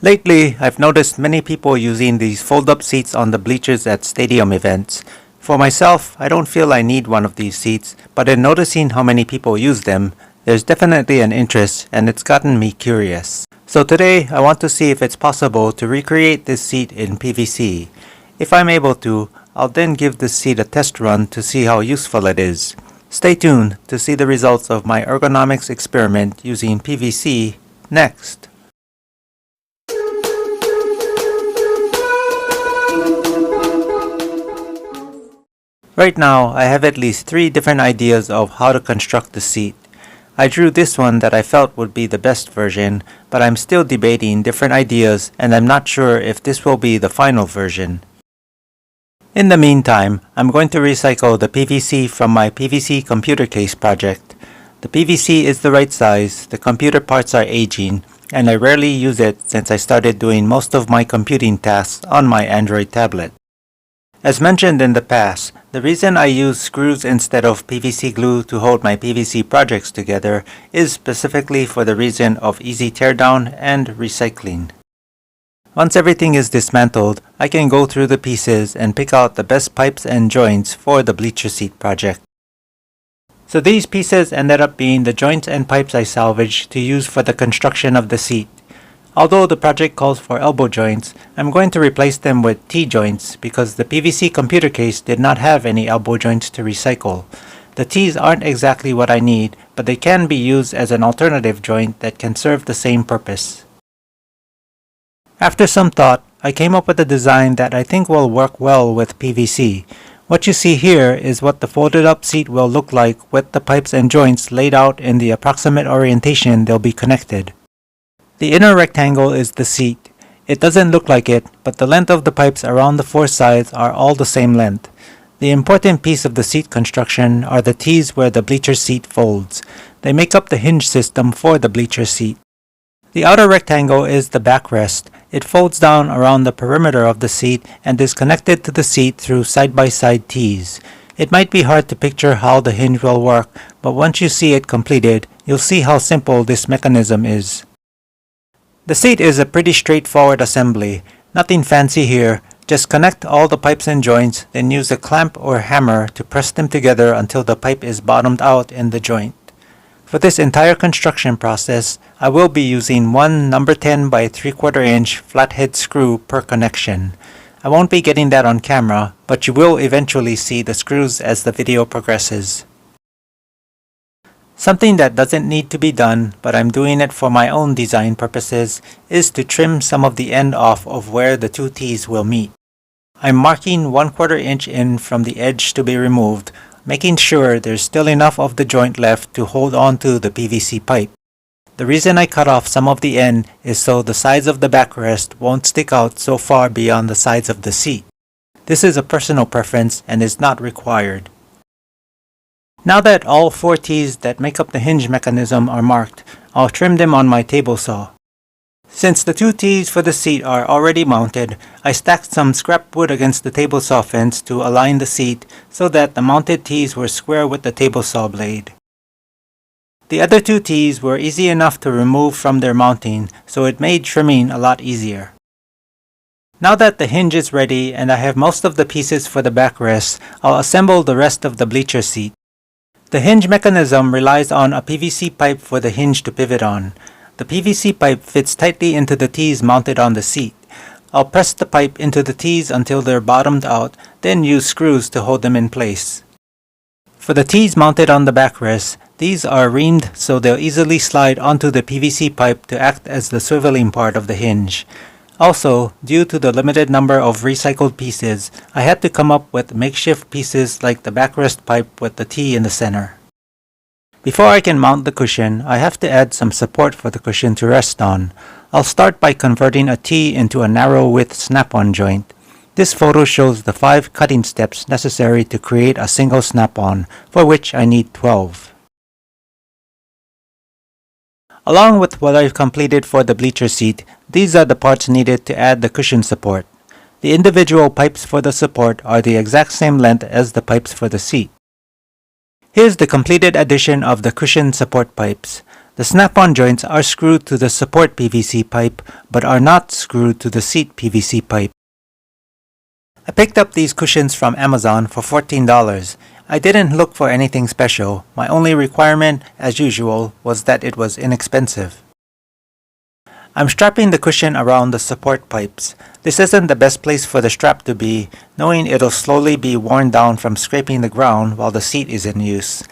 Lately, I've noticed many people using these fold-up seats on the bleachers at stadium events. For myself, I don't feel I need one of these seats, but in noticing how many people use them, there's definitely an interest and it's gotten me curious. So today, I want to see if it's possible to recreate this seat in PVC. If I'm able to, I'll then give this seat a test run to see how useful it is. Stay tuned to see the results of my ergonomics experiment using PVC next. Right now, I have at least 3 different ideas of how to construct the seat. I drew this one that I felt would be the best version, but I'm still debating different ideas and I'm not sure if this will be the final version. In the meantime, I'm going to recycle the PVC from my PVC computer case project. The PVC is the right size, the computer parts are aging, and I rarely use it since I started doing most of my computing tasks on my Android tablet. As mentioned in the past, the reason I use screws instead of PVC glue to hold my PVC projects together is specifically for the reason of easy teardown and recycling. Once everything is dismantled, I can go through the pieces and pick out the best pipes and joints for the bleacher seat project. So these pieces ended up being the joints and pipes I salvaged to use for the construction of the seat. Although the project calls for elbow joints, I'm going to replace them with T-joints because the PVC computer case did not have any elbow joints to recycle. The T's aren't exactly what I need, but they can be used as an alternative joint that can serve the same purpose. After some thought, I came up with a design that I think will work well with PVC. What you see here is what the folded up seat will look like with the pipes and joints laid out in the approximate orientation they'll be connected. The inner rectangle is the seat. It doesn't look like it, but the length of the pipes around the 4 sides are all the same length. The important piece of the seat construction are the T's where the bleacher seat folds. They make up the hinge system for the bleacher seat. The outer rectangle is the backrest. It folds down around the perimeter of the seat and is connected to the seat through side-by-side T's. It might be hard to picture how the hinge will work, but once you see it completed, you'll see how simple this mechanism is. The seat is a pretty straightforward assembly. Nothing fancy here. Just connect all the pipes and joints, then use a clamp or hammer to press them together until the pipe is bottomed out in the joint. For this entire construction process, I will be using one number 10 by 3/4 inch flathead screw per connection. I won't be getting that on camera, but you will eventually see the screws as the video progresses. Something that doesn't need to be done, but I'm doing it for my own design purposes, is to trim some of the end off of where the 2 T's will meet. I'm marking 1/4 inch in from the edge to be removed, making sure there's still enough of the joint left to hold on to the PVC pipe. The reason I cut off some of the end is so the sides of the backrest won't stick out so far beyond the sides of the seat. This is a personal preference and is not required. Now that all 4 T's that make up the hinge mechanism are marked, I'll trim them on my table saw. Since the 2 T's for the seat are already mounted, I stacked some scrap wood against the table saw fence to align the seat so that the mounted T's were square with the table saw blade. The other 2 T's were easy enough to remove from their mounting, so it made trimming a lot easier. Now that the hinge is ready and I have most of the pieces for the backrest, I'll assemble the rest of the bleacher seat. The hinge mechanism relies on a PVC pipe for the hinge to pivot on. The PVC pipe fits tightly into the T's mounted on the seat. I'll press the pipe into the T's until they're bottomed out, then use screws to hold them in place. For the T's mounted on the backrest, these are reamed so they'll easily slide onto the PVC pipe to act as the swiveling part of the hinge. Also, due to the limited number of recycled pieces, I had to come up with makeshift pieces like the backrest pipe with the T in the center. Before I can mount the cushion, I have to add some support for the cushion to rest on. I'll start by converting a T into a narrow width snap-on joint. This photo shows the 5 cutting steps necessary to create a single snap-on, for which I need 12. Along with what I've completed for the bleacher seat, these are the parts needed to add the cushion support. The individual pipes for the support are the exact same length as the pipes for the seat. Here's the completed addition of the cushion support pipes. The snap-on joints are screwed to the support PVC pipe, but are not screwed to the seat PVC pipe. I picked up these cushions from Amazon for $14. I didn't look for anything special. My only requirement, as usual, was that it was inexpensive. I'm strapping the cushion around the support pipes. This isn't the best place for the strap to be, knowing it'll slowly be worn down from scraping the ground while the seat is in use.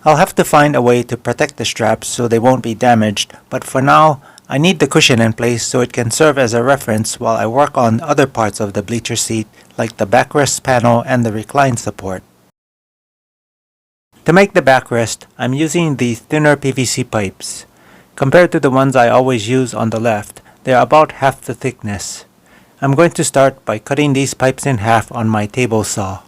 I'll have to find a way to protect the straps so they won't be damaged, but for now, I need the cushion in place so it can serve as a reference while I work on other parts of the bleacher seat, like the backrest panel and the recline support. To make the backrest, I'm using these thinner PVC pipes. Compared to the ones I always use on the left, they are about half the thickness. I'm going to start by cutting these pipes in half on my table saw.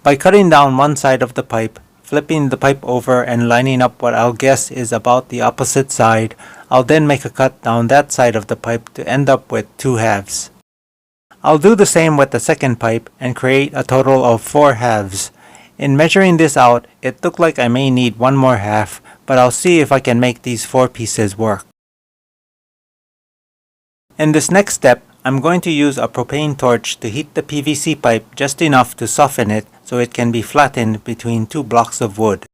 By cutting down one side of the pipe, flipping the pipe over and lining up what I'll guess is about the opposite side, I'll then make a cut down that side of the pipe to end up with two halves. I'll do the same with the second pipe and create a total of 4 halves. In measuring this out, it looked like I may need one more half, but I'll see if I can make these 4 pieces work. In this next step, I'm going to use a propane torch to heat the PVC pipe just enough to soften it so it can be flattened between 2 blocks of wood.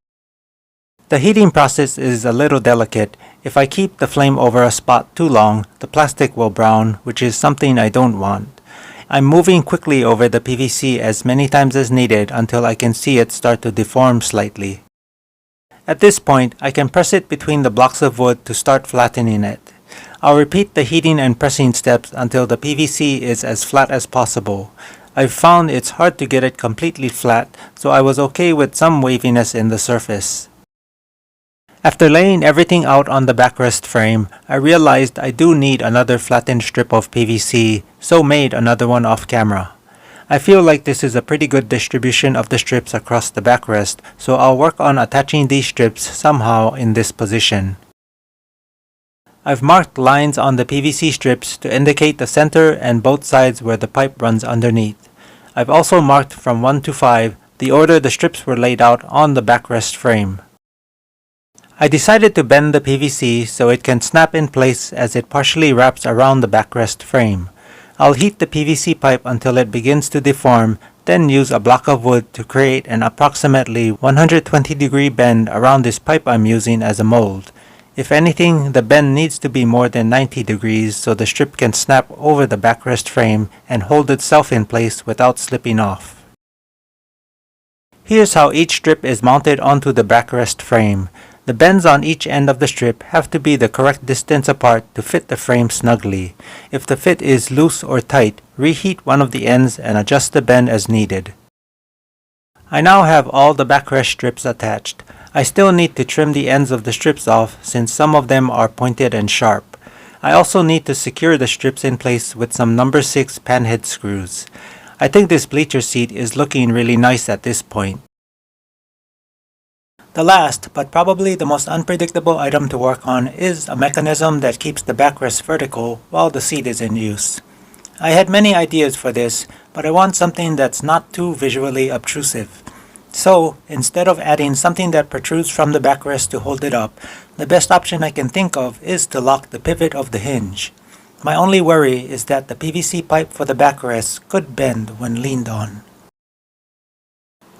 The heating process is a little delicate. If I keep the flame over a spot too long, the plastic will brown, which is something I don't want. I'm moving quickly over the PVC as many times as needed until I can see it start to deform slightly. At this point, I can press it between the blocks of wood to start flattening it. I'll repeat the heating and pressing steps until the PVC is as flat as possible. I've found it's hard to get it completely flat, so I was okay with some waviness in the surface. After laying everything out on the backrest frame, I realized I do need another flattened strip of PVC, so made another one off camera. I feel like this is a pretty good distribution of the strips across the backrest, so I'll work on attaching these strips somehow in this position. I've marked lines on the PVC strips to indicate the center and both sides where the pipe runs underneath. I've also marked from 1 to 5 the order the strips were laid out on the backrest frame. I decided to bend the PVC so it can snap in place as it partially wraps around the backrest frame. I'll heat the PVC pipe until it begins to deform, then use a block of wood to create an approximately 120-degree bend around this pipe I'm using as a mold. If anything, the bend needs to be more than 90 degrees so the strip can snap over the backrest frame and hold itself in place without slipping off. Here's how each strip is mounted onto the backrest frame. The bends on each end of the strip have to be the correct distance apart to fit the frame snugly. If the fit is loose or tight, reheat one of the ends and adjust the bend as needed. I now have all the backrest strips attached. I still need to trim the ends of the strips off since some of them are pointed and sharp. I also need to secure the strips in place with some number 6 panhead screws. I think this bleacher seat is looking really nice at this point. The last, but probably the most unpredictable item to work on is a mechanism that keeps the backrest vertical while the seat is in use. I had many ideas for this, but I want something that's not too visually obtrusive. So, instead of adding something that protrudes from the backrest to hold it up, the best option I can think of is to lock the pivot of the hinge. My only worry is that the PVC pipe for the backrest could bend when leaned on.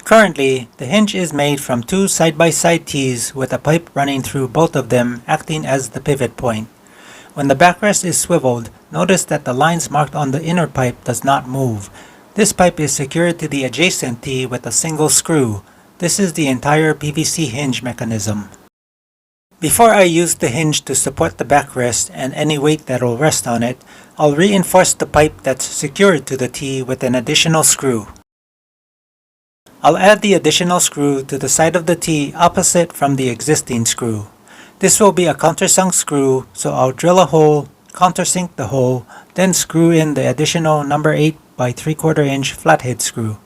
Currently, the hinge is made from 2 side-by-side tees with a pipe running through both of them acting as the pivot point. When the backrest is swiveled, notice that the lines marked on the inner pipe does not move. This pipe is secured to the adjacent tee with a single screw. This is the entire PVC hinge mechanism. Before I use the hinge to support the backrest and any weight that will rest on it, I'll reinforce the pipe that's secured to the tee with an additional screw. I'll add the additional screw to the side of the tee opposite from the existing screw. This will be a countersunk screw, so I'll drill a hole, countersink the hole, then screw in the additional number 8 by 3/4 inch flathead screw.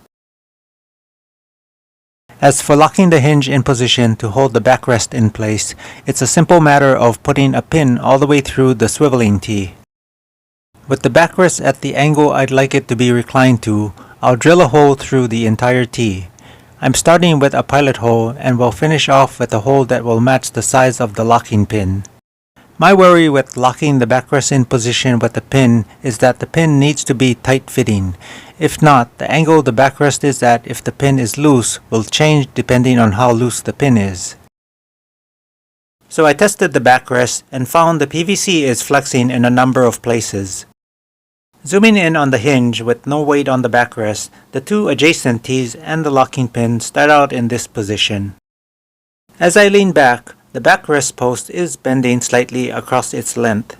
As for locking the hinge in position to hold the backrest in place, it's a simple matter of putting a pin all the way through the swiveling tee. With the backrest at the angle I'd like it to be reclined to, I'll drill a hole through the entire tee. I'm starting with a pilot hole and will finish off with a hole that will match the size of the locking pin. My worry with locking the backrest in position with the pin is that the pin needs to be tight-fitting. If not, the angle the backrest is at if the pin is loose will change depending on how loose the pin is. So I tested the backrest and found the PVC is flexing in a number of places. Zooming in on the hinge with no weight on the backrest, the two adjacent T's and the locking pin start out in this position. As I lean back, the backrest post is bending slightly across its length.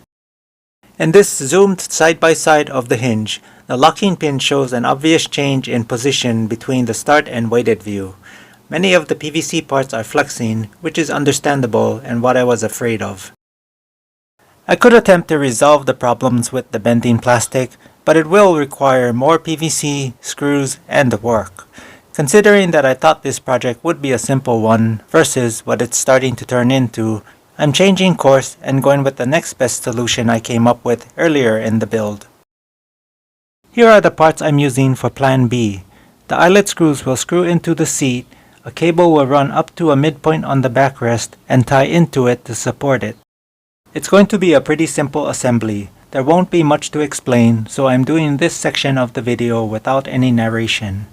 In this zoomed side-by-side of the hinge, the locking pin shows an obvious change in position between the start and weighted view. Many of the PVC parts are flexing, which is understandable and what I was afraid of. I could attempt to resolve the problems with the bending plastic, but it will require more PVC, screws, and work. Considering that I thought this project would be a simple one versus what it's starting to turn into, I'm changing course and going with the next best solution I came up with earlier in the build. Here are the parts I'm using for Plan B. The eyelet screws will screw into the seat, a cable will run up to a midpoint on the backrest and tie into it to support it. It's going to be a pretty simple assembly. There won't be much to explain, so I'm doing this section of the video without any narration.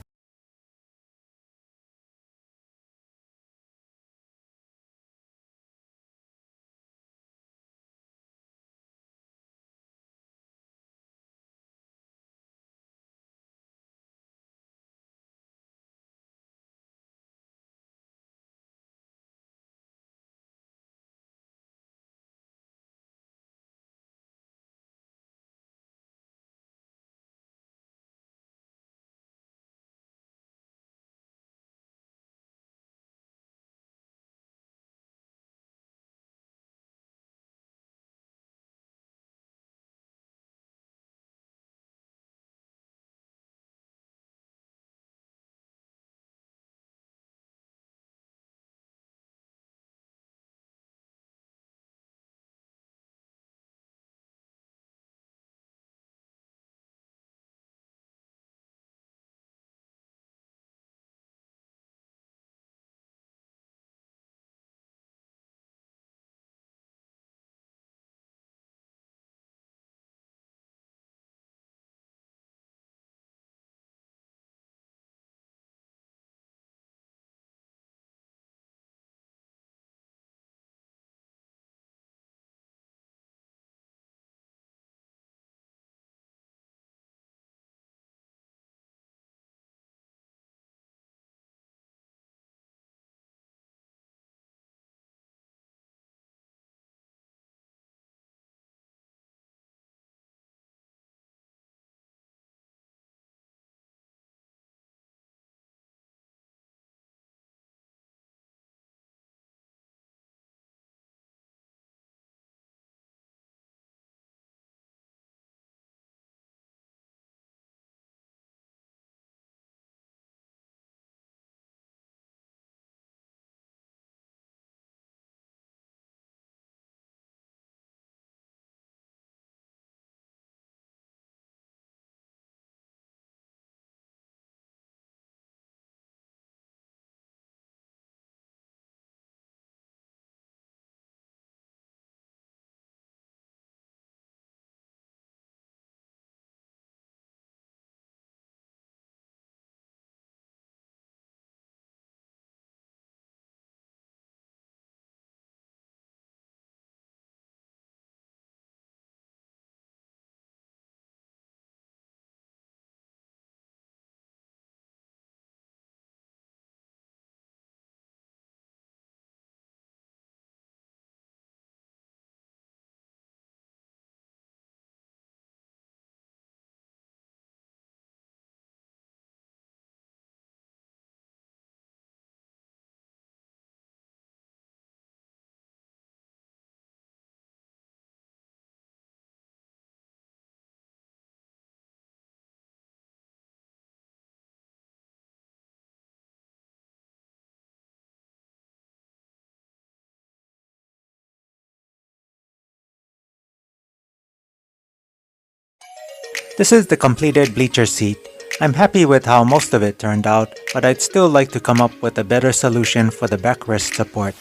This is the completed bleacher seat. I'm happy with how most of it turned out, but I'd still like to come up with a better solution for the backrest support.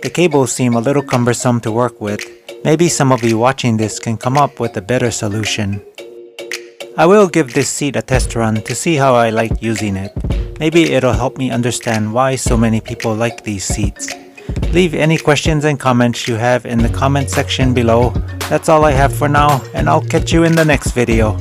The cables seem a little cumbersome to work with. Maybe some of you watching this can come up with a better solution. I will give this seat a test run to see how I like using it. Maybe it'll help me understand why so many people like these seats. Leave any questions and comments you have in the comment section below. That's all I have for now, and I'll catch you in the next video.